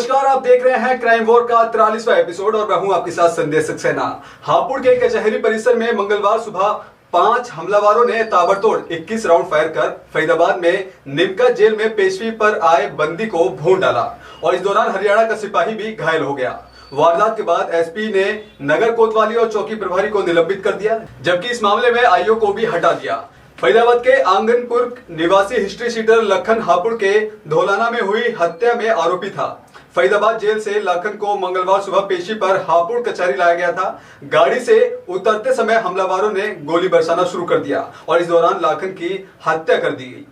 नमस्कार, आप देख रहे हैं क्राइम वॉर का 43वां एपिसोड और मैं हूं आपके साथ संदेश सक्सेना। हापुड़ के कचहरी परिसर में मंगलवार सुबह 5 हमलावरों ने ताबड़तोड़ 21 राउंड फायर कर फरीदाबाद में निमका जेल में पेशवी पर आए बंदी को भून डाला और इस दौरान हरियाणा का सिपाही भी घायल हो गया। वारदात के बाद एसपी ने नगर कोतवाली और चौकी प्रभारी को निलंबित कर दिया, जबकि इस मामले में आईओ को भी हटा दिया। फरीदाबाद के आंगनपुर निवासी हिस्ट्री शीटर लखन हापुड़ के धौलाना में हुई हत्या में आरोपी था। फरीदाबाद जेल से लखन को मंगलवार सुबह पेशी पर हापुड़ कचहरी लाया गया था। गाड़ी से उतरते समय हमलावरों ने गोली बरसाना शुरू कर दिया और इस दौरान लखन की हत्या कर दी गई।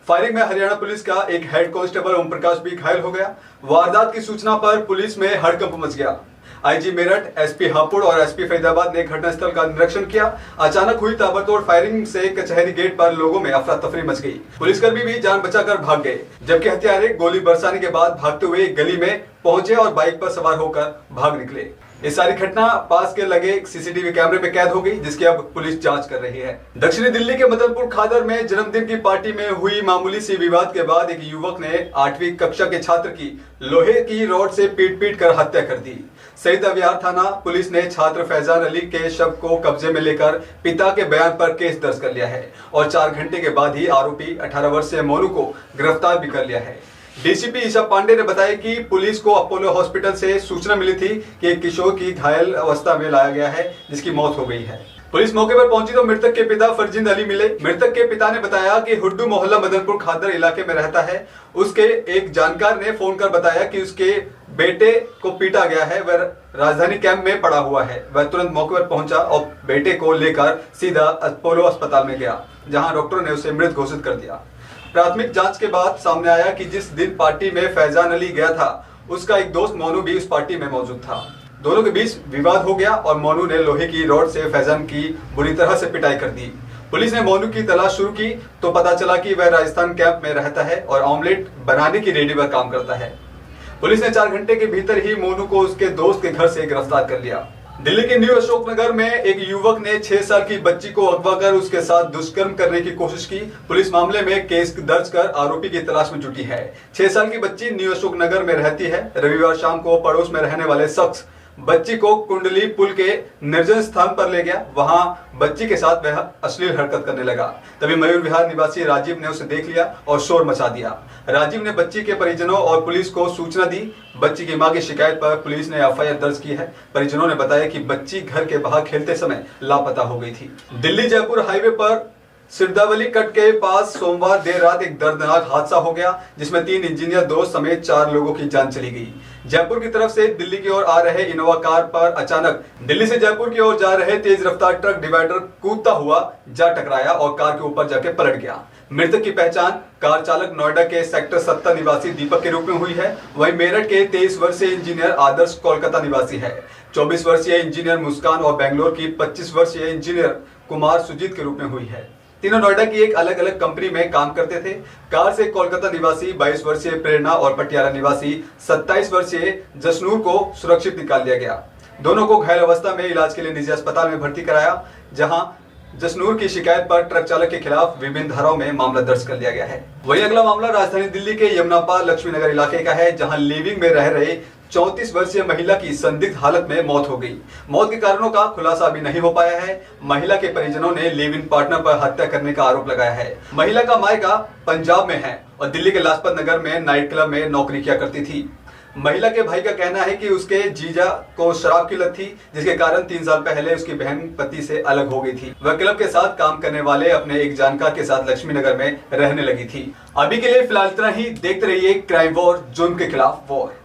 फायरिंग में हरियाणा पुलिस का एक हेड कांस्टेबल ओम प्रकाश भी घायल हो गया। वारदात की सूचना पर पुलिस में हड़कंप मच गया। आईजी मेरठ, एसपी हापुड़ और एसपी फरीदाबाद ने घटनास्थल का निरीक्षण किया। अचानक हुई ताबड़तोड़ फायरिंग से कचहरी गेट पर लोगों में अफरा तफरी मच गई। पुलिसकर्मी भी जान बचाकर भाग गए, जबकि हत्यारे गोली बरसाने के बाद भागते हुए गली में पहुंचे और बाइक पर सवार होकर भाग निकले। ये सारी घटना पास के लगे सीसीटीवी कैमरे में कैद हो गई, जिसकी अब पुलिस जांच कर रही है। दक्षिणी दिल्ली के मदनपुर खादर में जन्मदिन की पार्टी में हुई मामूली सी विवाद के बाद एक युवक ने 8वीं कक्षा के छात्र की लोहे की रॉड से पीट कर हत्या कर दी। शहीद अवियार थाना पुलिस ने छात्र फैजान अली के शव को कब्जे में लेकर पिता के बयान पर केस दर्ज कर लिया है और 4 घंटे के बाद ही आरोपी 18 वर्षीय मोनू को गिरफ्तार भी कर लिया है। डीसीपी ईशा पांडे ने बताया कि पुलिस को अपोलो हॉस्पिटल से सूचना मिली थी कि एक किशोर की घायल अवस्था में लाया गया है, जिसकी मौत हो गई है। पुलिस मौके पर पहुंची तो मृतक के पिता फरजिंद अली मिले। मृतक के पिता ने बताया कि हुड्डू मोहल्ला मदनपुर खादर इलाके में रहता है। उसके एक जानकार ने फोन कर बताया कि उसके बेटे को पीटा गया है, वह राजधानी कैंप में पड़ा हुआ है। वह तुरंत मौके पर पहुंचा और बेटे को लेकर सीधा अपोलो अस्पताल में गया, जहां डॉक्टरों ने उसे मृत घोषित कर दिया। प्राथमिक जांच के बाद सामने आया कि जिस दिन पार्टी में फैजान अली गया था, उसका एक दोस्त मोनू भी उस पार्टी में मौजूद था। दोनों के बीच विवाद हो गया और मोनू ने लोहे की रॉड से फैजान की बुरी तरह से पिटाई कर दी। पुलिस ने मोनू की तलाश शुरू की तो पता चला कि वह राजस्थान कैंप में रहता है और ऑमलेट बनाने की रेडी पर काम करता है। पुलिस ने 4 घंटे के भीतर ही मोनू को उसके दोस्त के घर से गिरफ्तार कर लिया। दिल्ली के न्यू अशोक नगर में एक युवक ने 6 साल की बच्ची को अगवा कर उसके साथ दुष्कर्म करने की कोशिश की। पुलिस मामले में केस दर्ज कर आरोपी की तलाश में जुटी है। 6 साल की बच्ची न्यू अशोक नगर में रहती है। रविवार शाम को पड़ोस में रहने वाले शख्स बच्ची को कुंडली पुल के निर्जन स्थान पर ले गया। वहां बच्ची के साथ वह अश्लील हरकत करने लगा। तभी मयूर विहार निवासी राजीव ने उसे देख लिया और शोर मचा दिया। राजीव ने बच्ची के परिजनों और पुलिस को सूचना दी। बच्ची की मां की शिकायत पर पुलिस ने एफआईआर दर्ज की है। परिजनों ने बताया कि बच्ची घर के बाहर खेलते समय लापता हो गई थी। दिल्ली जयपुर हाईवे पर सिरदावली कट के पास सोमवार देर रात एक दर्दनाक हादसा हो गया, जिसमें 3 इंजीनियर दोस्त समेत 4 लोगों की जान चली गई। जयपुर की तरफ से दिल्ली की ओर आ रहे इनोवा कार पर अचानक दिल्ली से जयपुर की ओर जा रहे तेज रफ्तार ट्रक डिवाइडर कूदता हुआ जा टकराया और कार के ऊपर जाके पलट गया। मृतक की पहचान कार चालक नोएडा के सेक्टर 70 निवासी दीपक के रूप में हुई है। वहीं मेरठ के 23 वर्षीय इंजीनियर आदर्श कोलकाता निवासी है। 24 वर्षीय इंजीनियर मुस्कान और बेंगलोर की 25 वर्षीय इंजीनियर कुमार सुजीत के रूप में हुई है। तीनों नोएडा की एक अलग अलग कंपनी में काम करते थे। कार से कोलकाता निवासी 22 वर्षीय प्रेरणा और पटियाला निवासी 27 वर्षीय जसनूर को सुरक्षित निकाल लिया गया। दोनों को घायल अवस्था में इलाज के लिए निजी अस्पताल में भर्ती कराया, जहां जसनूर की शिकायत पर ट्रक चालक के खिलाफ विभिन्न धाराओं में मामला दर्ज कर लिया गया है। वहीं अगला मामला राजधानी दिल्ली के यमुनापाल लक्ष्मीनगर इलाके का है, जहां लिविंग में रह रहे 34 वर्षीय महिला की संदिग्ध हालत में मौत हो गई। मौत के कारणों का खुलासा अभी नहीं हो पाया है। महिला के परिजनों ने लिव इन पार्टनर पर हत्या करने का आरोप लगाया है। महिला का मायका पंजाब में है और दिल्ली के लाजपत नगर में नाइट क्लब में नौकरी किया करती थी। महिला के भाई का कहना है कि उसके जीजा को शराब की लत थी, जिसके कारण 3 साल पहले उसकी बहन पति से अलग हो गई थी। वह क्लब के साथ काम करने वाले अपने एक जानकार के साथ लक्ष्मीनगर में रहने लगी थी। अभी के लिए फिलहाल इतना ही। देखते रहिए क्राइम वॉर, जुर्म के खिलाफ वॉर।